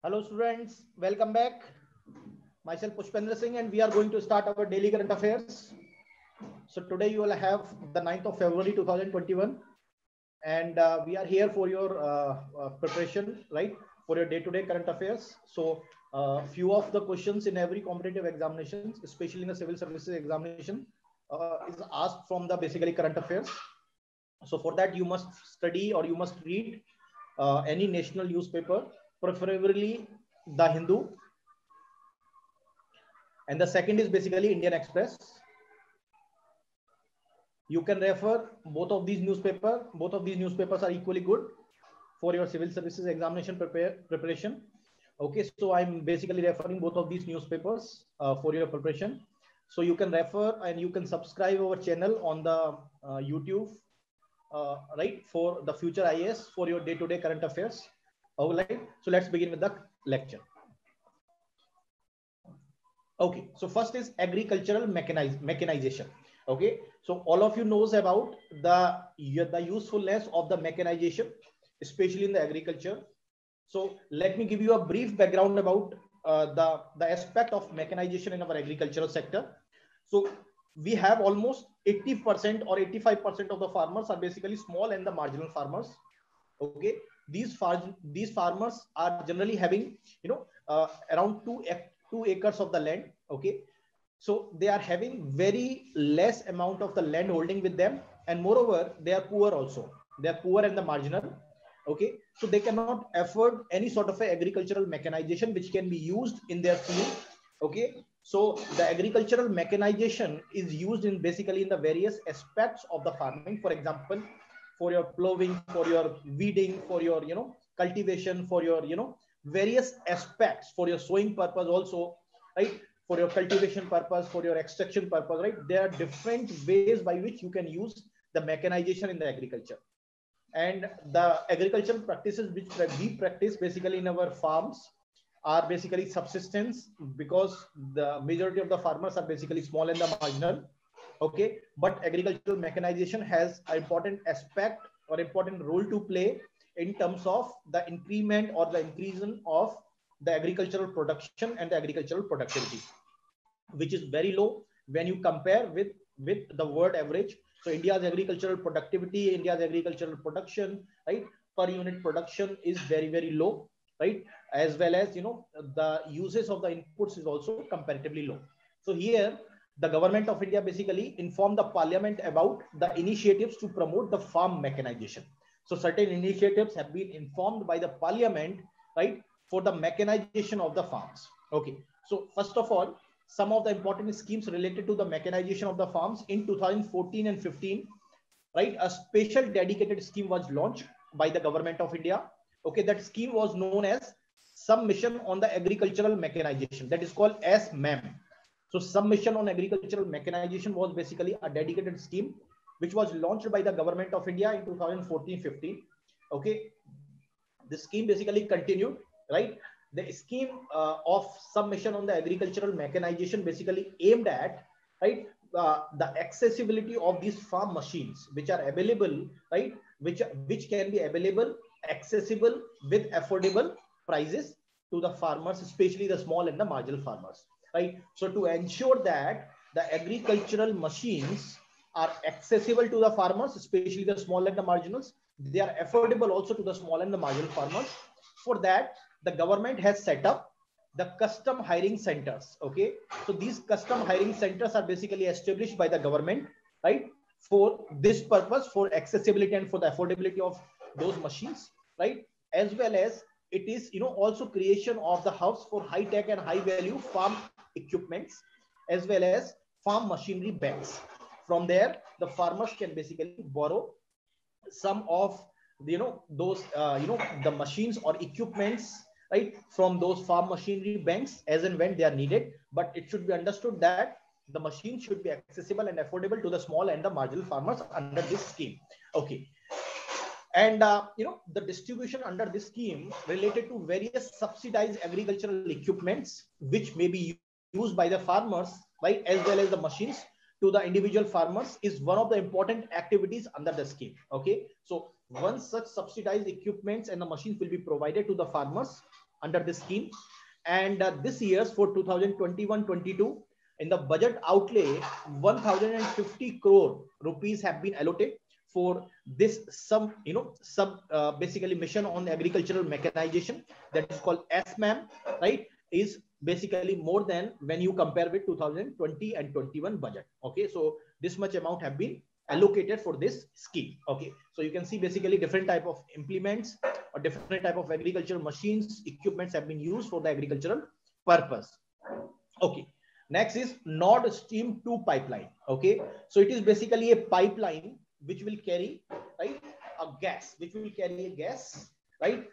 Hello students, welcome back. Myself Pushpendra Singh and we are going to start our daily current affairs. So today you will have the 9th of February 2021 and we are here for your preparation, right? For your day-to-day current affairs. So few of the questions in every competitive examinations, especially in the civil services examination, is asked from the basically current affairs. So for that you must study or you must read any national newspaper, preferably the Hindu, and the second is basically Indian Express. You can refer both of these newspapers. Both of these newspapers are equally good for your civil services examination preparation. Okay, so I'm basically referring both of these newspapers for your preparation. So you can refer and you can subscribe our channel on the YouTube, right, for the future IAS for your day-to-day current affairs. All right, so let's begin with the lecture. Okay, so first is agricultural mechanization. Okay, so all of you knows about the usefulness of the mechanization, especially in the agriculture. So let me give you a brief background about the aspect of mechanization in our agricultural sector. So we have almost 80% or 85% of the farmers are basically small and the marginal farmers. Okay, these farmers are generally having around 2 acres of the land. Okay, so they are having very less amount of the land holding with them, and moreover they are poor also. They are poor and the marginal. Okay, so they cannot afford any sort of a agricultural mechanization which can be used in their field. Okay, so the agricultural mechanization is used in basically in the various aspects of the farming. For example, for your plowing, for your weeding, for your cultivation, for your various aspects, for your sowing purpose also, right? For your cultivation purpose, for your extraction purpose, right? There are different ways by which you can use the mechanization in the agriculture. And the agricultural practices which we practice basically in our farms are basically subsistence, because the majority of the farmers are basically small and the marginal. Okay, but agricultural mechanization has an important aspect or important role to play in terms of the increment or the increase of the agricultural production and the agricultural productivity, which is very low when you compare with the world average. So India's agricultural productivity, India's agricultural production, right, per unit production is very low, right? As well as the uses of the inputs is also comparatively low. So here the government of India basically informed the parliament about the initiatives to promote the farm mechanization. So certain initiatives have been informed by the parliament, right, for the mechanization of the farms. Okay, so first of all, some of the important schemes related to the mechanization of the farms in 2014 and 15, right? A special dedicated scheme was launched by the government of India. Okay, that scheme was known as Submission on the Agricultural Mechanization, that is called SMAM. So Submission on Agricultural Mechanization was basically a dedicated scheme which was launched by the government of India in 2014-15. Okay, the scheme basically continued, right? The scheme of Submission on the Agricultural Mechanization basically aimed at, right, the accessibility of these farm machines which are available, right, which can be available, accessible with affordable prices to the farmers, especially the small and the marginal farmers, right? So to ensure that the agricultural machines are accessible to the farmers, especially the small and the marginals, they are affordable also to the small and the marginal farmers. For that, the government has set up the custom hiring centers. Okay, so these custom hiring centers are basically established by the government, right, for this purpose, for accessibility and for the affordability of those machines, right? As well as it is also creation of the hubs for high tech and high value farm equipments, as well as farm machinery banks. From there the farmers can basically borrow some of those the machines or equipments, right, from those farm machinery banks as and when they are needed. But it should be understood that the machine should be accessible and affordable to the small and the marginal farmers under this scheme. Okay, and the distribution under this scheme related to various subsidized agricultural equipments which may be used by the farmers, right, as well as the machines to the individual farmers is one of the important activities under the scheme. Okay, so once such subsidized equipments and the machines will be provided to the farmers, under this scheme. And this year's for 2021-22, in the budget outlay, 1050 crore rupees have been allocated for this basically mission on agricultural mechanization, that is called SMAM, right? Is basically more than when you compare with 2020 and 21 budget. Okay, so this much amount have been allocated for this scheme. Okay, so you can see basically different type of implements or different type of agricultural machines, equipments have been used for the agricultural purpose. Okay, next is Nord Stream 2 pipeline. Okay, so it is basically a pipeline which will carry, right, a gas, right,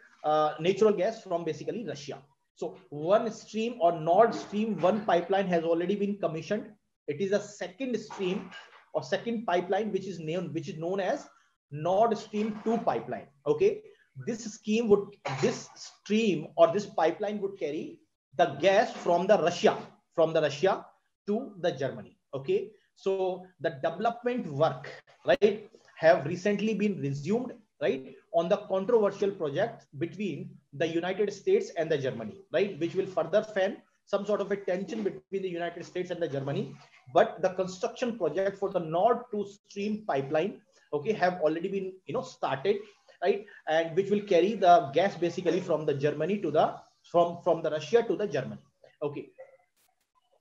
natural gas from basically Russia. So one stream or Nord Stream 1 pipeline has already been commissioned. It is a second stream or second pipeline which is known as Nord Stream 2 pipeline. Okay, this stream or this pipeline would carry the gas from the Russia to the Germany. Okay, so the development work, right, have recently been resumed, right, on the controversial project between the United States and the Germany, right, which will further fan some sort of a tension between the United States and the Germany. But the construction project for the Nord 2 Stream pipeline, okay, have already been started, right, and which will carry the gas basically from the Germany to the from the Russia to the Germany. Okay,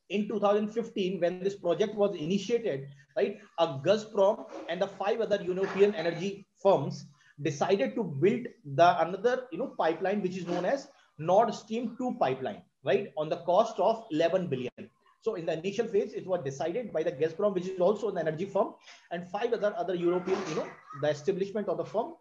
in 2015 when this project was initiated, right, a Gazprom and the 5 other European energy firms decided to build the another pipeline which is known as Nord Stream 2 pipeline, right, on the cost of 11 billion. So in the initial phase, it was decided by the Gazprom, which is also an energy firm, and 5 other European, the establishment of the firm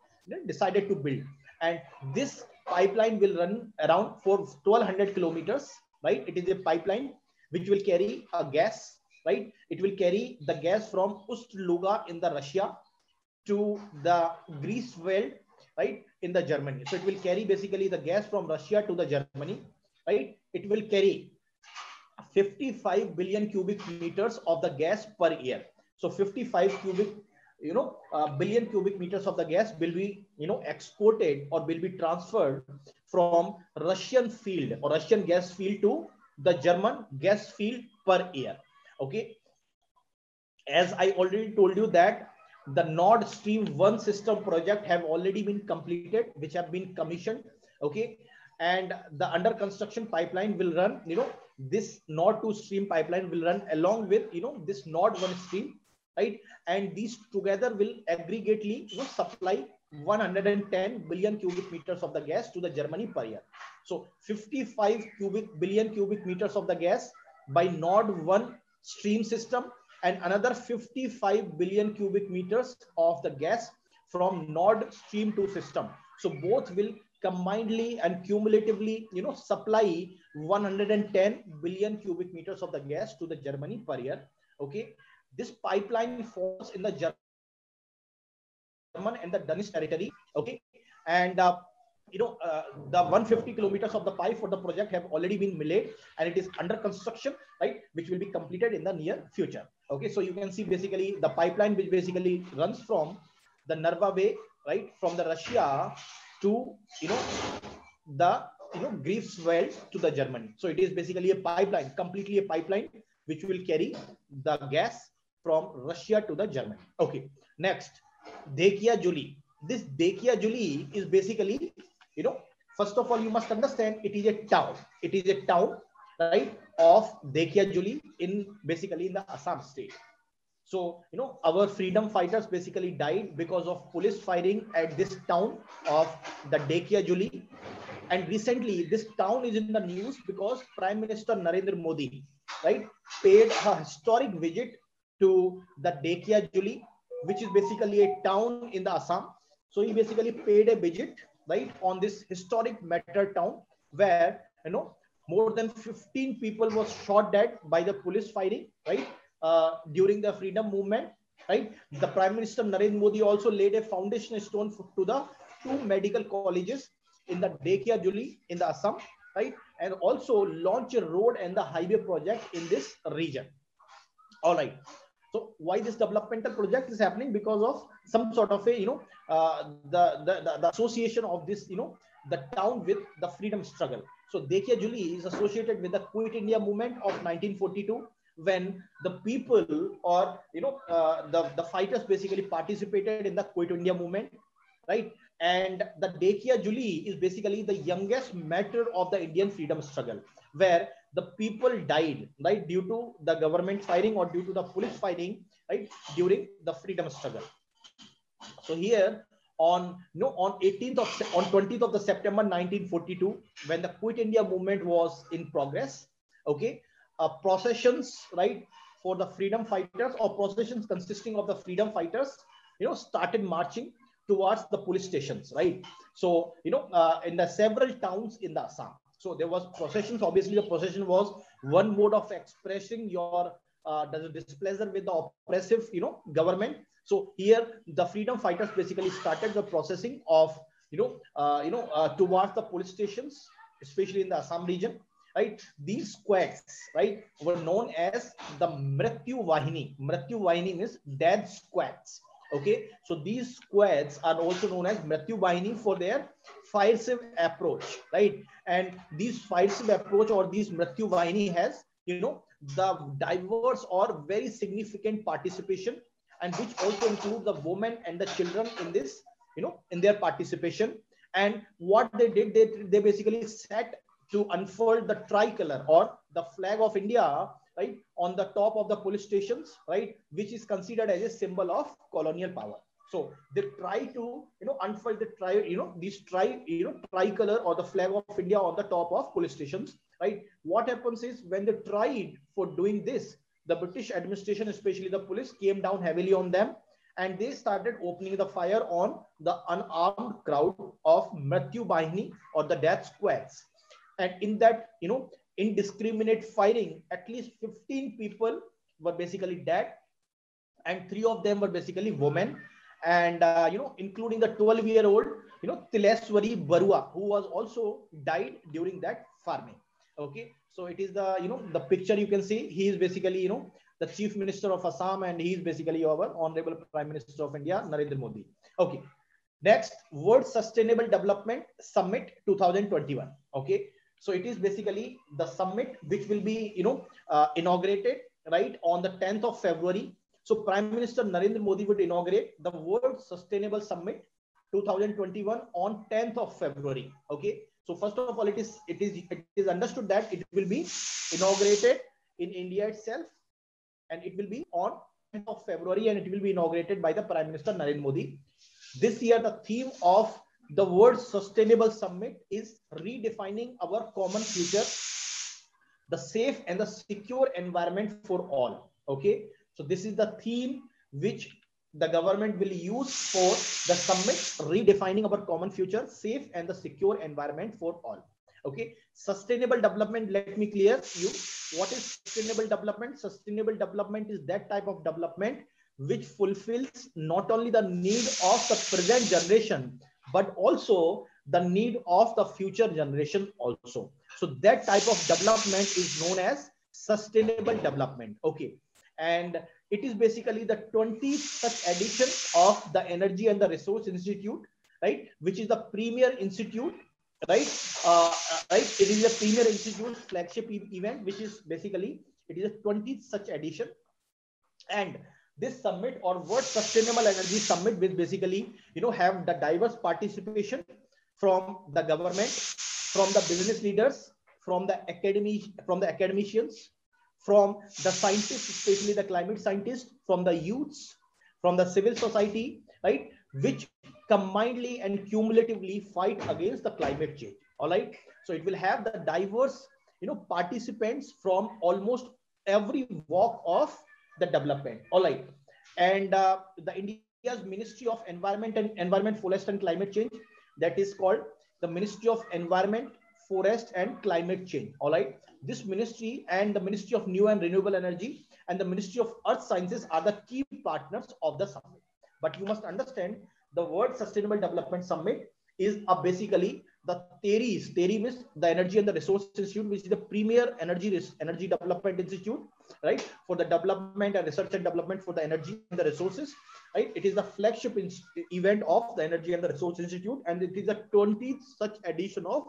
decided to build. And this pipeline will run around for 1200 kilometers, right? It is a pipeline which will carry a gas, right? It will carry the gas from Ust-Luga in the Russia to the Greifswald, right, in the Germany. So it will carry basically the gas from Russia to the Germany, right? It will carry 55 billion cubic meters of the gas per year. So 55 billion cubic meters of the gas will be exported or will be transferred from Russian field or Russian gas field to the German gas field per year. Okay, as I already told you that the Nord Stream 1 system project have already been completed, which have been commissioned. Okay, and the under construction pipeline will run, this Nord 2 Stream pipeline will run along with this Nord 1 Stream, right, and these together will aggregately supply 110 billion cubic meters of the gas to the Germany per year. So 55 billion cubic meters of the gas by Nord 1 Stream system, and another 55 billion cubic meters of the gas from Nord Stream 2 system. So both will combinedly and cumulatively supply 110 billion cubic meters of the gas to the Germany per year. Okay, this pipeline falls in the German and the Danish territory. Okay, and the 150 kilometers of the pipe for the project have already been laid, and it is under construction, right, which will be completed in the near future. Okay, so you can see basically the pipeline which basically runs from the Narva Bay, right, from the Russia to the Greifswald to the Germany. So it is basically a pipeline, completely a pipeline which will carry the gas from Russia to the Germany. Okay, next, Dekia Juli. This Dekia Juli is basically, first of all, you must understand it is a town. It is a town, right, of Dekia Juli in basically in the Assam state. So, our freedom fighters basically died because of police firing at this town of the Dekia Juli. And recently, this town is in the news because Prime Minister Narendra Modi, right, paid a historic visit to the Dekia Juli, which is basically a town in the Assam. So he basically paid a visit, right, on this historic matter town where, more than 15 people was shot dead by the police firing, right, during the freedom movement, right. The Prime Minister Narendra Modi also laid a foundation stone to the 2 medical colleges in the Dekia Juli in the Assam, right, and also launch a road and the highway project in this region. All right. So why this developmental project is happening? Because of some sort of a the association of this the town with the freedom struggle. So Dekhiya Juli is associated with the Quit India movement of 1942, when the people, or the fighters basically participated in the Quit India movement, right? And the Dekhiya Juli is basically the youngest martyr of the Indian freedom struggle, where the people died, right, due to the government firing or due to the police fighting, right, during the freedom struggle. So here on on 18th of on 20th of the September 1942, when the Quit India movement was in progress, okay, processions, right, for the freedom fighters, or processions consisting of the freedom fighters, started marching towards the police stations, right? So in the several towns in the Assam. So there was processions. Obviously, the procession was one mode of expressing your displeasure with the oppressive, government. So here the freedom fighters basically started the processing of, towards the police stations, especially in the Assam region, right? These squads, right, were known as the Mrityu Vahini. Mrityu Vahini means death squads. Okay, so these squads are also known as Mrityu Vahini for their fire-safe approach, right? And these fire-safe approach, or these Mrityu Vahini, has the diverse or very significant participation, and which also include the women and the children in this, in their participation. And what they did, they basically set to unfold the tricolor, or the flag of India, right, on the top of the police stations, right, which is considered as a symbol of colonial power. So they try to, unfold the tricolor or the flag of India on the top of police stations, right? What happens is, when they tried for doing this, the British administration, especially the police, came down heavily on them, and they started opening the fire on the unarmed crowd of Mrityu Bahini, or the death squads. And in that, indiscriminate firing, at least 15 people were basically dead, and 3 of them were basically women, and including the 12-year-old, Tileswari Barua, who was also died during that farming. Okay, so it is the, the picture you can see. He is basically, the Chief Minister of Assam, and he is basically our Honorable Prime Minister of India, Narendra Modi. Okay, next, World Sustainable Development Summit 2021. Okay, so it is basically the summit which will be, inaugurated, right, on the 10th of February. So Prime Minister Narendra Modi would inaugurate the World Sustainable Summit 2021 on 10th of February. Okay, so first of all, it is understood that it will be inaugurated in India itself, and it will be on 10th of February, and it will be inaugurated by the Prime Minister Narendra Modi. This year, the theme of the World Sustainable Summit is redefining our common future, the safe and the secure environment for all. Okay, so this is the theme which the government will use for the summit: redefining our common future, safe and the secure environment for all. Okay, sustainable development, let me clear you what is sustainable development. Sustainable development is that type of development which fulfills not only the need of the present generation, but also the need of the future generation also. So that type of development is known as sustainable development. Okay, and it is basically the 20th such edition of the Energy and the Resource Institute, right, which is the premier institute, right? Right, it is a premier institute flagship event, which is basically, it is a 20th such edition. And this summit, or World Sustainable Energy Summit, will basically, have the diverse participation from the government, from the business leaders, from the academicians, from the scientists, especially the climate scientists, from the youths, from the civil society, right, which combinedly and cumulatively fight against the climate change. All right, so it will have the diverse, participants from almost every walk of the development. All right, and the India's Ministry of Environment, Forest and Climate Change, that is called the Ministry of Environment, Forest and Climate Change. All right, this ministry and the Ministry of New and Renewable Energy and the Ministry of Earth Sciences are the key partners of the summit. But you must understand, the World Sustainable Development Summit is basically the TERI means the Energy and the Resource Institute, which is the premier energy development institute, right, for the development and research and development for the energy and the resources, right. It is the flagship event of the Energy and the Resource Institute, and it is the 20th such edition of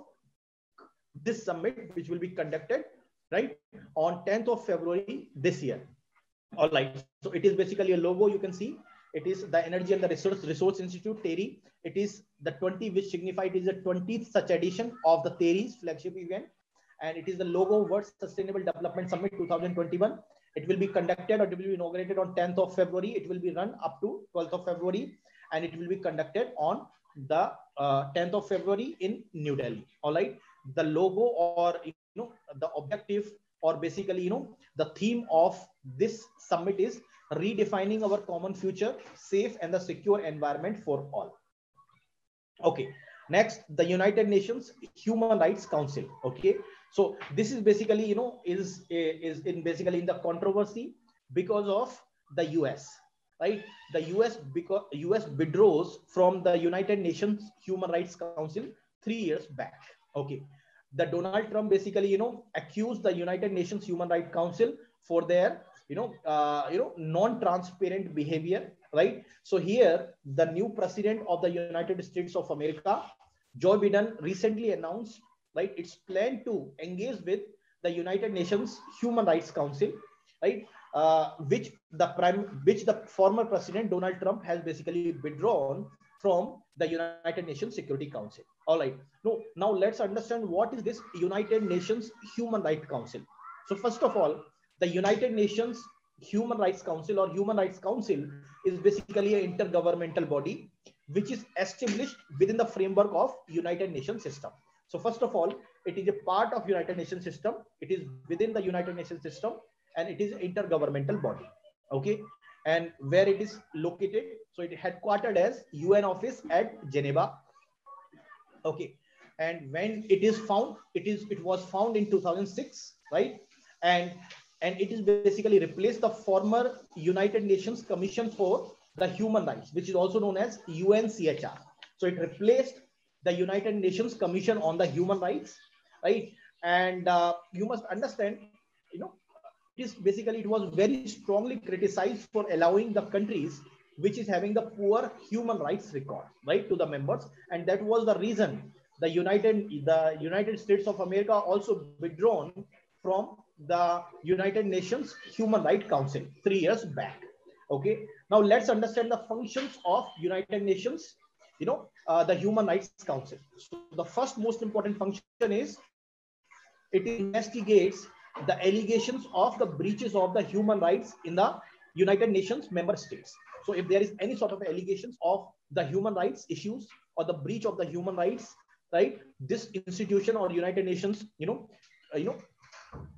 this summit, which will be conducted, right, on 10th of February this year. All right. So it is basically a logo. You can see it is the Energy and the Resource Institute, TERI. It is the 20, which signified is the 20th such edition of the TERI's flagship event, and it is the logo World Sustainable Development Summit 2021. It will be conducted, or it will be inaugurated on 10th of February. It will be run up to 12th of February, and it will be conducted on the 10th of February in New Delhi. All right. The logo, or the objective, or basically the theme of this summit is redefining our common future, safe and the secure environment for all. Okay. Next, the United Nations Human Rights Council. Okay. So this is basically is in the controversy because of the US, right? The US withdraws from the United Nations Human Rights Council 3 years back. Okay. The Donald Trump basically accused the United Nations Human Rights Council for their non-transparent behavior, right? So here the new president of the United States of America, Joe Biden, recently announced, right, its plan to engage with the United Nations Human Rights Council, right, which the former president Donald Trump has basically withdrawn from the United Nations Security Council. All right. Now let's understand what is this United Nations Human Rights Council. So first of all, the United Nations Human Rights Council, or Human Rights Council, is basically an intergovernmental body which is established within the framework of United Nations system. So first of all, it is a part of United Nations system. It is within the United Nations system, and it is an intergovernmental body. Okay. And where it is located, so it is headquartered as UN office at Geneva. Okay. And when it is found, it was found in 2006, right? And it is basically replaced the former United Nations Commission for the Human Rights, which is also known as UNCHR. So it replaced the United Nations Commission on the Human Rights, right? And you must understand, it was very strongly criticized for allowing the countries which is having the poor human rights record, right, to the members, and that was the reason the United States of America also withdrawn from the United Nations Human Rights Council 3 years back. Okay. Now let's understand the functions of United Nations, the Human Rights Council. So the first most important function is it investigates the allegations of the breaches of the human rights in the United Nations member states. So if there is any sort of allegations of the human rights issues or the breach of the human rights, right, this institution or United Nations,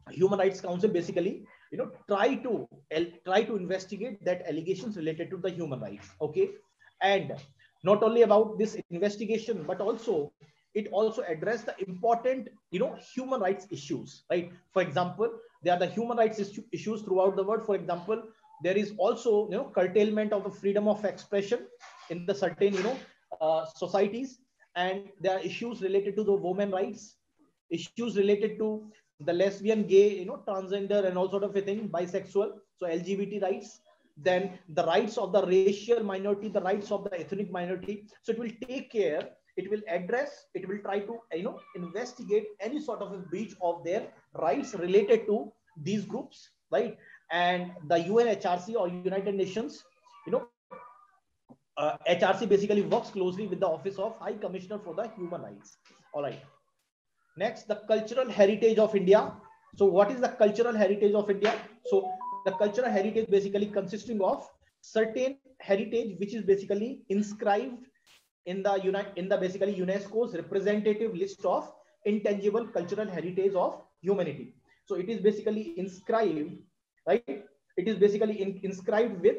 Human Rights Council basically, try to investigate that allegations related to the human rights. Okay. And not only about this investigation, but also it also addressed the important, human rights issues, right? For example, there are the human rights issues throughout the world. For example, there is also, curtailment of the freedom of expression in the certain, societies. And there are issues related to the women rights, issues related to the lesbian, gay, transgender, and all sort of a thing, bisexual. So LGBT rights. Then the rights of the racial minority, the rights of the ethnic minority. So it will take care, it will address, it will try to, investigate any sort of a breach of their rights related to these groups, right? And the UNHRC, or United Nations, HRC basically works closely with the Office of High Commissioner for the Human Rights. All right. Next, the cultural heritage of India. So what is the cultural heritage of India? So the cultural heritage basically consisting of certain heritage which is basically inscribed in the basically UNESCO's representative list of intangible cultural heritage of humanity. So it is basically inscribed, right? It is basically inscribed with,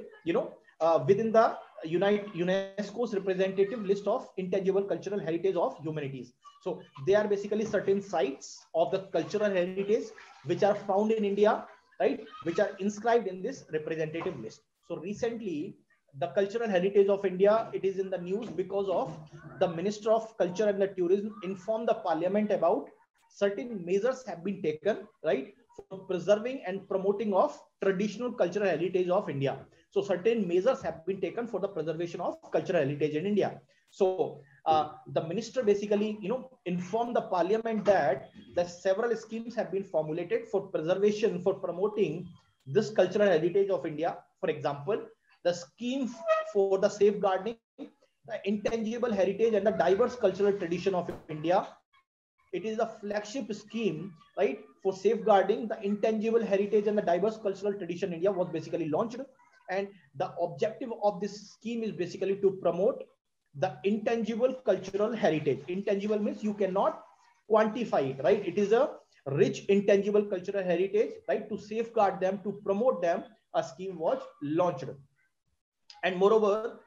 within the UNESCO's representative list of intangible cultural heritage of humanities. So they are basically certain sites of the cultural heritage which are found in India, right? Which are inscribed in this representative list. So recently, the cultural heritage of India, it is in the news because of the Minister of Culture and the Tourism informed the Parliament about certain measures have been taken, right, for preserving and promoting of traditional cultural heritage of India. So certain measures have been taken for the preservation of cultural heritage in India. So the minister basically, informed the Parliament that the several schemes have been formulated for preservation, for promoting this cultural heritage of India. For example, the scheme for the safeguarding the intangible heritage and the diverse cultural tradition of India. It is a flagship scheme, right, for safeguarding the intangible heritage and the diverse cultural tradition in India was basically launched. And the objective of this scheme is basically to promote the intangible cultural heritage. Intangible means you cannot quantify it, right? It is a rich intangible cultural heritage, right? To safeguard them, to promote them, a scheme was launched. And moreover,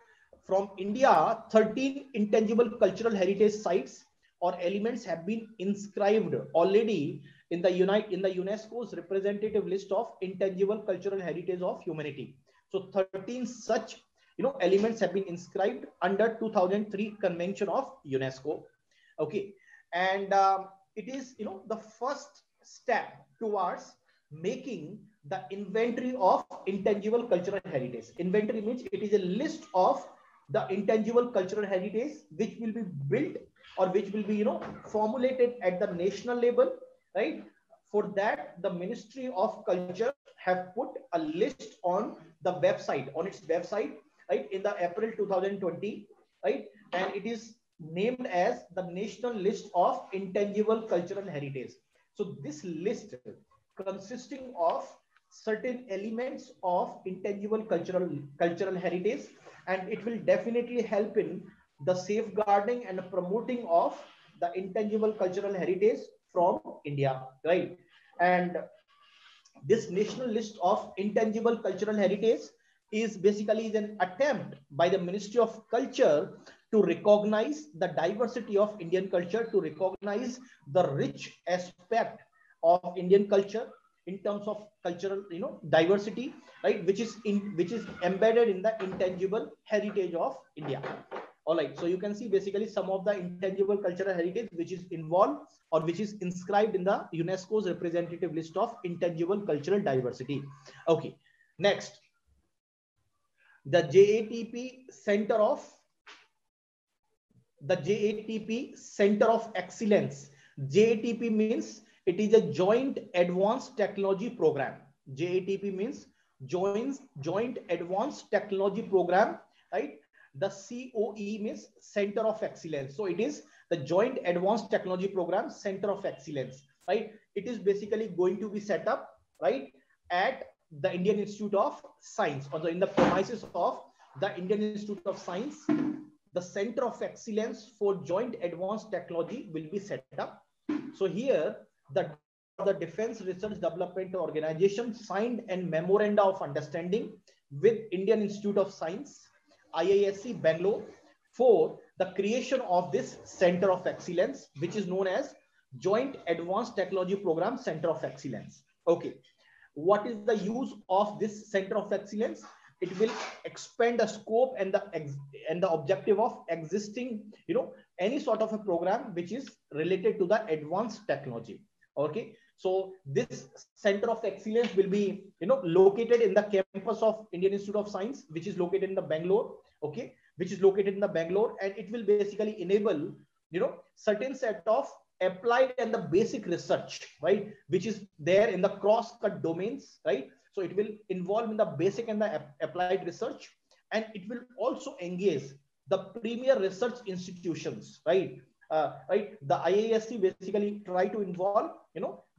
from India, 13 intangible cultural heritage sites or elements have been inscribed already in the UNESCO's representative list of intangible cultural heritage of humanity. So 13 such elements have been inscribed under 2003 Convention of UNESCO. Okay, and it is the first step towards making the inventory of intangible cultural heritage. Inventory means it is a list of the intangible cultural heritage which will be built or which will be formulated at the national level, right? For that, the Ministry of Culture have put a list on the website, on its website, right, in the April 2020, right? And it is named as the National List of Intangible Cultural Heritage. So this list consisting of certain elements of intangible cultural heritage, and it will definitely help in the safeguarding and promoting of the intangible cultural heritage from India, right? And this national list of intangible cultural heritage is basically an attempt by the Ministry of Culture to recognize the diversity of Indian culture, to recognize the rich aspect of Indian culture in terms of cultural diversity, right, which is embedded in the intangible heritage of India. All right, so you can see basically some of the intangible cultural heritage which is involved or which is inscribed in the UNESCO's representative list of intangible cultural diversity. Okay, next, the JATP Center of Excellence. JATP means it is a Joint Advanced Technology Program. JATP means Joint Advanced Technology Program, right? The COE means Center of Excellence. So it is the Joint Advanced Technology Program Center of Excellence, right? It is basically going to be set up, right, at the Indian Institute of Science, or in the premises of the Indian Institute of Science. The Center of Excellence for Joint Advanced Technology will be set up. So here, the Defense Research Development Organization signed a memoranda of understanding with Indian Institute of Science, IISc Bangalore, for the creation of this Center of Excellence, which is known as Joint Advanced Technology Program Center of Excellence. Okay, what is the use of this Center of Excellence? It will expand the scope and the objective of existing, any sort of a program which is related to the advanced technology. Okay, so this Center of Excellence will be, located in the campus of Indian Institute of Science, which is located in the Bangalore. Okay, which is located in the Bangalore, and it will basically enable, certain set of applied and the basic research, right, which is there in the cross-cut domains, right? So it will involve in the basic and the applied research, and it will also engage the premier research institutions, right? Right, the IISc basically try to involve,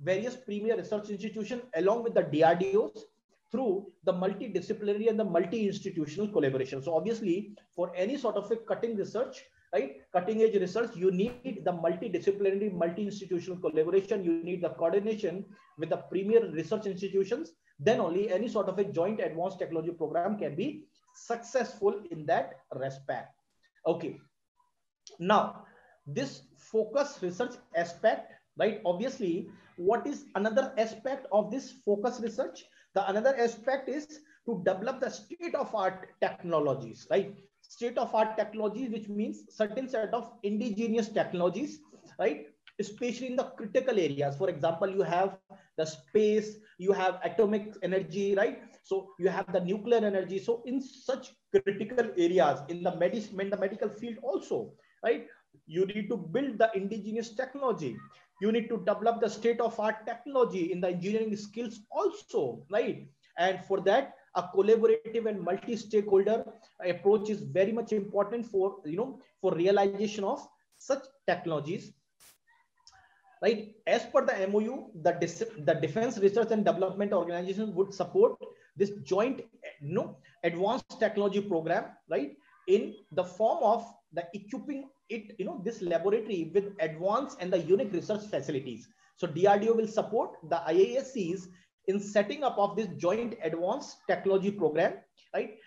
various premier research institutions along with the DRDOs through the multidisciplinary and the multi-institutional collaboration. So obviously, for any sort of a cutting research, right, cutting edge research, you need the multidisciplinary, multi-institutional collaboration. You need the coordination with the premier research institutions. Then only any sort of a joint advanced technology program can be successful in that respect. Okay. Now, this focus research aspect, right? Obviously, what is another aspect of this focus research? The another aspect is to develop the state-of-art technologies, right? State-of-art technologies, which means certain set of indigenous technologies, right? Especially in the critical areas. For example, you have the space, you have atomic energy, right? So you have the nuclear energy. So in such critical areas, in the medical field also, right? You need to build the indigenous technology. You need to develop the state-of-art technology in the engineering skills also, right? And for that, a collaborative and multi-stakeholder approach is very much important for, for realization of such technologies, right? As per the MOU, the Defense Research and Development Organization would support this joint, advanced technology program, right? In the form of the equipping it, this laboratory with advanced and the unique research facilities. So DRDO will support the IISCs in setting up of this joint advanced technology program, right?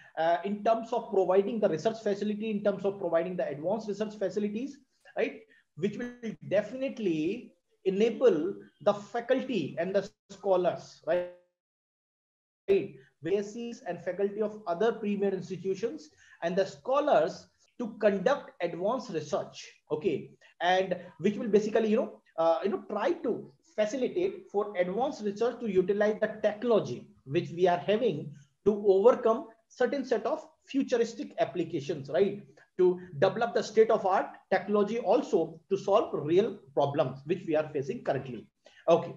In terms of providing the research facility, in terms of providing the advanced research facilities, right? Which will definitely enable the faculty and the scholars, right? VSCs and faculty of other premier institutions and the scholars to conduct advanced research, okay, and which will basically, try to facilitate for advanced research to utilize the technology which we are having to overcome certain set of futuristic applications, right? To develop the state-of-art technology also to solve real problems which we are facing currently. Okay.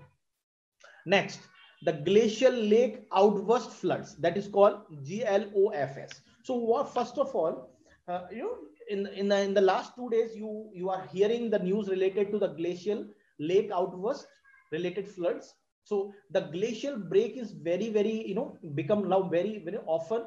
Next, the glacial lake outburst floods, that is called GLOFS. So what, first of all, in the last 2 days, you are hearing the news related to the glacial lake outburst related floods. So the glacial break is very, become now very often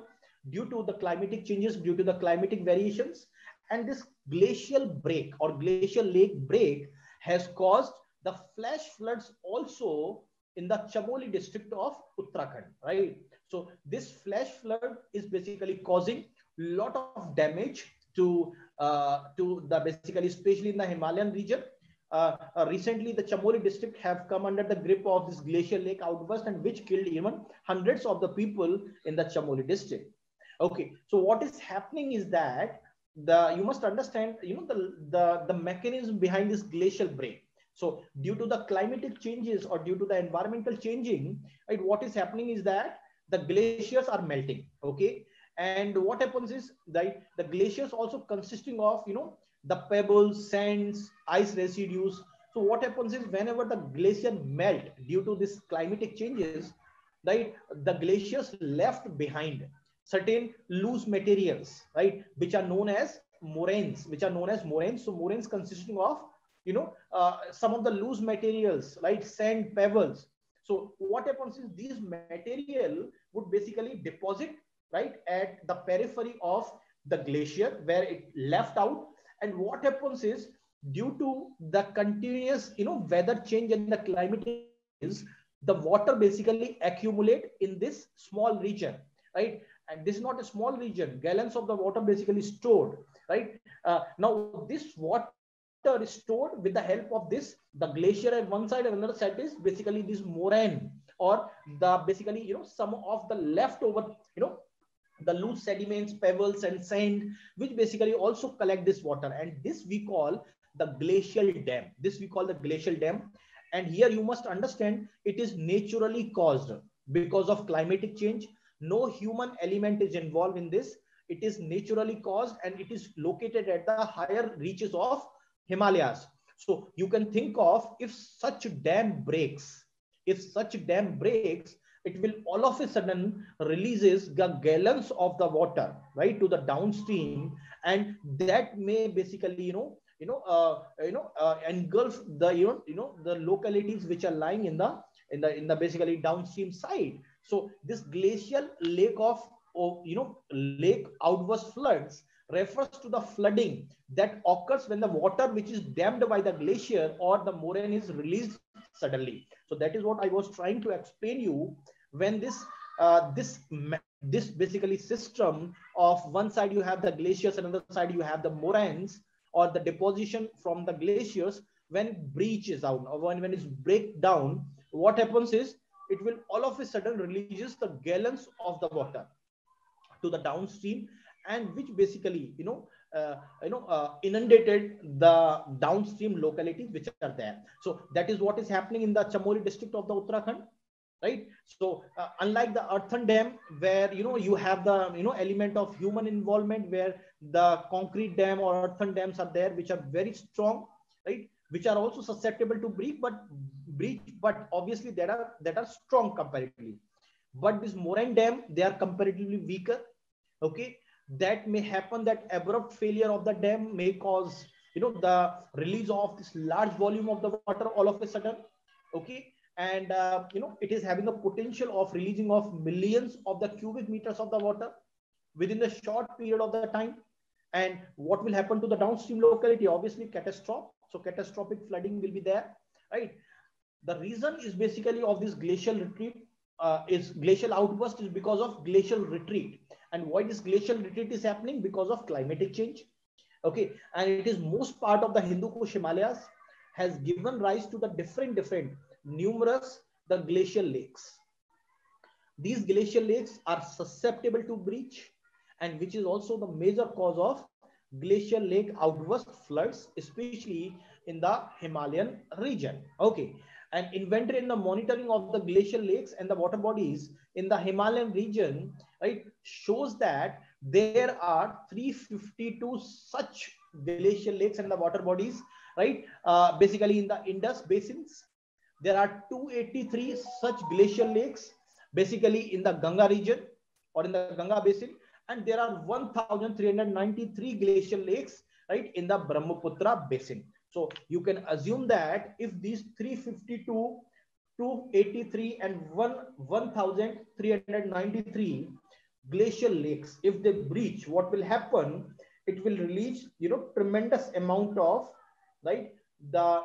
due to the climatic changes, due to the climatic variations. And this glacial break or glacial lake break has caused the flash floods also in the Chamoli district of Uttarakhand, right? So this flash flood is basically causing a lot of damage to the basically, especially in the Himalayan region. Recently, the Chamoli district have come under the grip of this glacial lake outburst, and which killed even hundreds of the people in the Chamoli district. Okay, so what is happening is that you must understand, the mechanism behind this glacial break. So due to the climatic changes or due to the environmental changing, right, what is happening is that the glaciers are melting, okay? And what happens is that the glaciers also consisting of, the pebbles, sands, ice residues. So what happens is whenever the glacier melt due to this climatic changes, right, the glaciers left behind certain loose materials, right, which are known as moraines, So moraines consisting of, some of the loose materials, like sand, pebbles. So what happens is these material would basically deposit, right, at the periphery of the glacier where it left out. And what happens is due to the continuous, weather change and the climate is the water basically accumulate in this small region, right? And this is not a small region. Gallons of the water basically stored, right? Now this water is stored with the help of this, the glacier at one side, and another side is basically this moraine, or the basically, some of the leftover, the loose sediments, pebbles and sand, which basically also collect this water. And this we call the glacial dam. And here you must understand, it is naturally caused because of climatic change. No human element is involved in this. It is naturally caused, and it is located at the higher reaches of Himalayas. So you can think of, if such dam breaks, it will all of a sudden releases the gallons of the water, right, to the downstream, and that may basically, engulf the, the localities which are lying in the basically downstream side. So this glacial lake lake outburst floods refers to the flooding that occurs when the water which is dammed by the glacier or the moraine is released suddenly. So that is what I was trying to explain you. When this basically system of one side you have the glaciers, another side you have the moraines or the deposition from the glaciers, when it breaches out or when it breaks down, what happens is it will all of a sudden releases the gallons of the water to the downstream, and which basically inundated the downstream localities which are there. So that is what is happening in the Chamoli district of the Uttarakhand, right? So unlike the earthen dam, where you have the element of human involvement, where the concrete dam or earthen dams are there, which are very strong, right, which are also susceptible to breach, but obviously that are strong comparatively. But this moraine dam, they are comparatively weaker. Okay, that may happen, that abrupt failure of the dam may cause the release of this large volume of the water all of a sudden. Okay, and it is having a potential of releasing of millions of the cubic meters of the water within the short period of the time. And what will happen to the downstream locality? Obviously catastrophe. So catastrophic flooding will be there, right? The reason is basically of this glacial retreat, is glacial outburst, is because of glacial retreat. And why this glacial retreat is happening? Because of climatic change. Okay, and it is most part of the Hindu Kush Himalayas has given rise to the different numerous the glacial lakes. These glacial lakes are susceptible to breach, and which is also the major cause of glacial lake outburst floods, especially in the Himalayan region. Okay, and inventory in the monitoring of the glacial lakes and the water bodies in the Himalayan region, right, shows that there are 352 such glacial lakes and the water bodies, right, basically in the Indus basins. There are 283 such glacial lakes basically in the Ganga region or in the Ganga basin, and there are 1393 glacial lakes, right, in the Brahmaputra basin. So you can assume that if these 352, 283 and 1393 glacial lakes, if they breach, what will happen? It will release tremendous amount of, right, the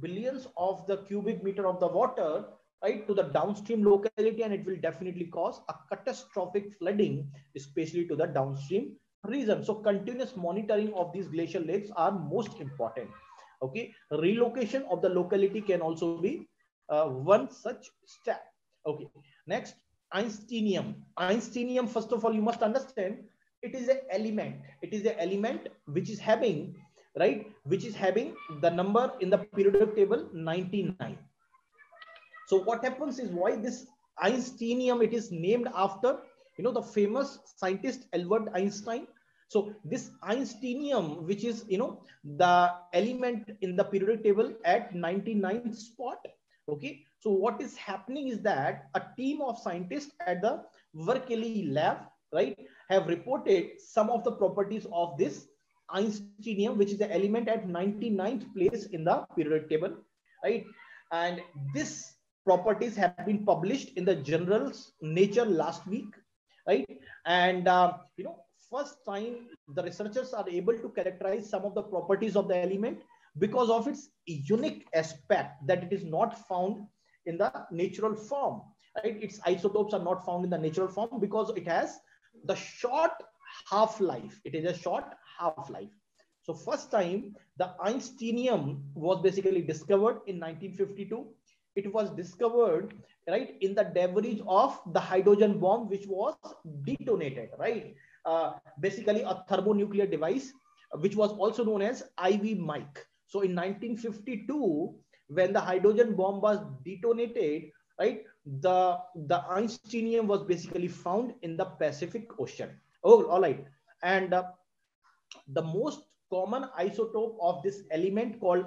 billions of the cubic meter of the water, right, to the downstream locality, and it will definitely cause a catastrophic flooding, especially to the downstream region. So continuous monitoring of these glacial lakes are most important. Okay, relocation of the locality can also be one such step. Okay, next, Einsteinium. Einsteinium, first of all, you must understand, it is an element. It is an element which is having, right, which is having the number in the periodic table 99. So what happens is, why this Einsteinium, it is named after the famous scientist Albert Einstein. So this Einsteinium, which is the element in the periodic table at 99th spot. Okay, so what is happening is that a team of scientists at the Berkeley lab, right, have reported some of the properties of this Einsteinium, which is the element at 99th place in the periodic table, right? And this properties have been published in the journals Nature last week, right? And first time the researchers are able to characterize some of the properties of the element because of its unique aspect, that it is not found in the natural form, right? Its isotopes are not found in the natural form because it has the short half-life. It is a short half-life. So first time the Einsteinium was basically discovered in 1952. It was discovered, right, in the debris of the hydrogen bomb which was detonated, right? Basically a thermonuclear device which was also known as IV Mike. So in 1952, when the hydrogen bomb was detonated, right, the Einsteinium was basically found in the Pacific Ocean. Oh, all right. And the most common isotope of this element called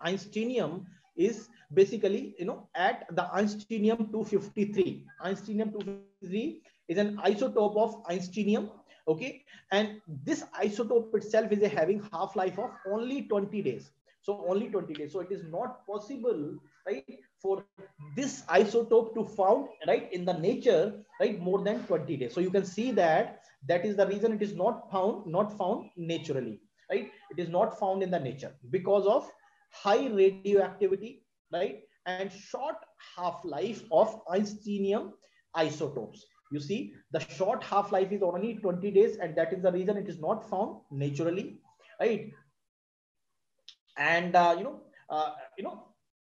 Einsteinium is basically at the Einsteinium 253. Einsteinium 253 is an isotope of Einsteinium. Okay, and this isotope itself is having half-life of only 20 days. So only 20 days. So it is not possible, right, for this isotope to found, right, in the nature, right, more than 20 days. So you can see that is the reason it is not found naturally, right? It is not found in the nature because of high radioactivity, right, and short half-life of Einsteinium isotopes. You see, the short half-life is only 20 days, and that is the reason it is not found naturally, right? And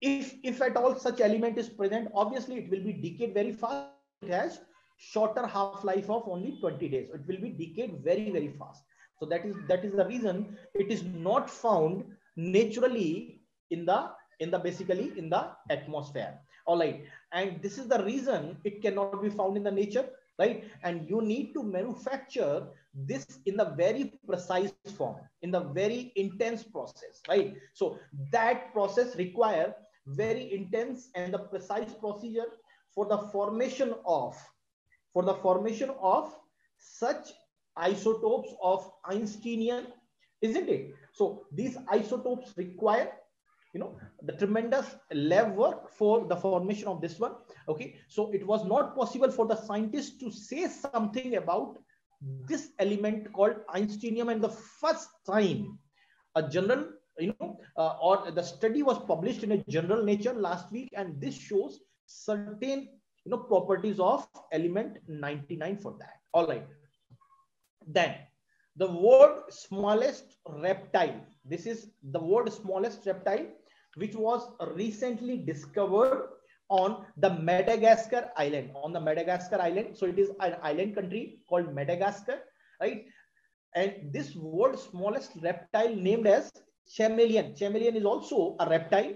If at all such element is present, obviously it will be decayed very fast. It has shorter half-life of only 20 days. It will be decayed very fast. So that is the reason it is not found naturally in the basically in the atmosphere. All right, and this is the reason it cannot be found in the nature, right? And you need to manufacture this in the very precise form, in the very intense process, right? So that process require very intense and the precise procedure for the formation of such isotopes of Einsteinium, isn't it? So these isotopes require, the tremendous lab work for the formation of this one. Okay, so it was not possible for the scientists to say something about this element called Einsteinium, and the first time a journal, or the study was published in a journal Nature last week, and this shows certain, properties of element 99 for that. All right, then the word smallest reptile, this is the word smallest reptile, which was recently discovered on the Madagascar island, so it is an island country called Madagascar, right? And this word smallest reptile named as chameleon. Chameleon is also a reptile,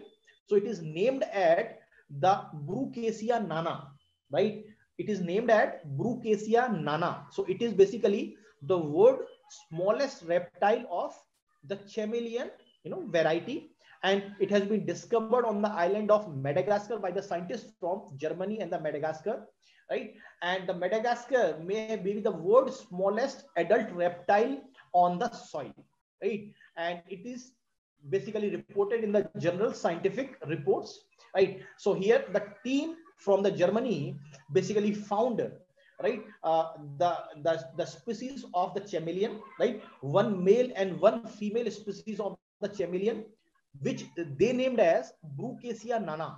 so it is named at the Brookesia nana, right? It is named at Brookesia nana. So it is basically the word smallest reptile of the chameleon, variety, and it has been discovered on the island of Madagascar by the scientists from Germany and the Madagascar, right? And the Madagascar may be the world's smallest adult reptile on the soil, right? And it is basically reported in the general scientific reports, right? So here the team from the Germany basically found, right, the species of the chameleon, right? One male and one female species of the chameleon, which they named as Brookesia nana,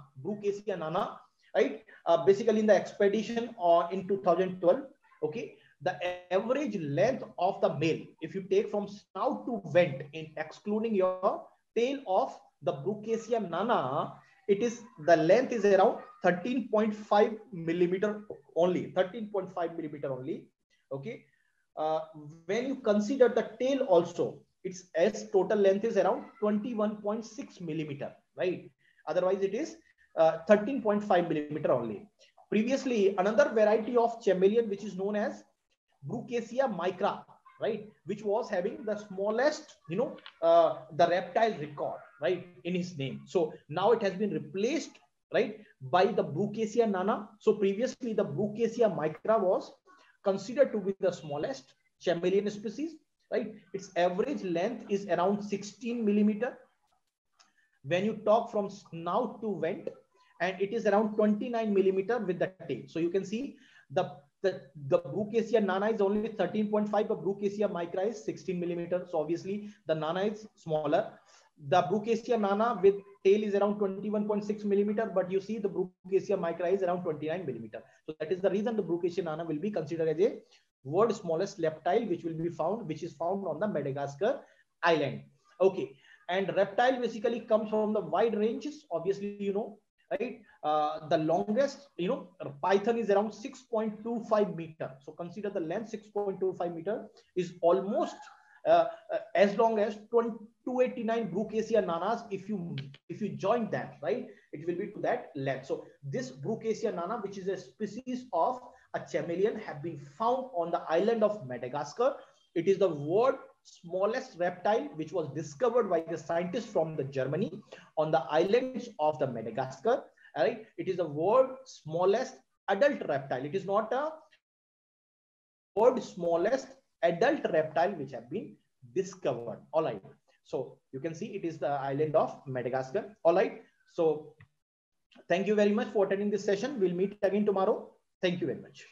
right? Basically in the expedition in 2012. Okay, the average length of the male, if you take from snout to vent, in excluding your tail of the Brookesia nana, the length is around 13.5 millimeter only, 13.5 millimeter only. Okay, when you consider the tail also, its S total length is around 21.6 millimeter, right? Otherwise it is 13.5 millimeter only. Previously, another variety of chameleon, which is known as Brookesia micra, right, which was having the smallest, the reptile record, right, in his name. So now it has been replaced, right, by the Brookesia nana. So previously the Brookesia micra was considered to be the smallest chameleon species, right? Its average length is around 16 millimeter when you talk from snout to vent, and it is around 29 millimeter with the tail. So you can see the Brookesia nana is only 13.5, but Brookesia micra is 16 millimeter. So obviously the nana is smaller. The Brookesia nana with tail is around 21.6 millimeter, but you see the Brookesia micra is around 29 millimeter. So that is the reason the Brookesia nana will be considered as a world smallest reptile, which is found on the Madagascar island. Okay, and reptile basically comes from the wide ranges, obviously, right? The longest, python is around 6.25 meter. So consider the length 6.25 meter is almost as long as 289 Brookesia nanas. If you join that, right, it will be to that length. So this Brookesia nana, which is a species of a chameleon, have been found on the island of Madagascar. It is the world's smallest reptile, which was discovered by the scientists from the Germany on the islands of the Madagascar. Right? It is the world's smallest adult reptile. It is not a world's smallest adult reptile which have been discovered. All right. So you can see it is the island of Madagascar. All right. So thank you very much for attending this session. We'll meet again tomorrow. Thank you very much.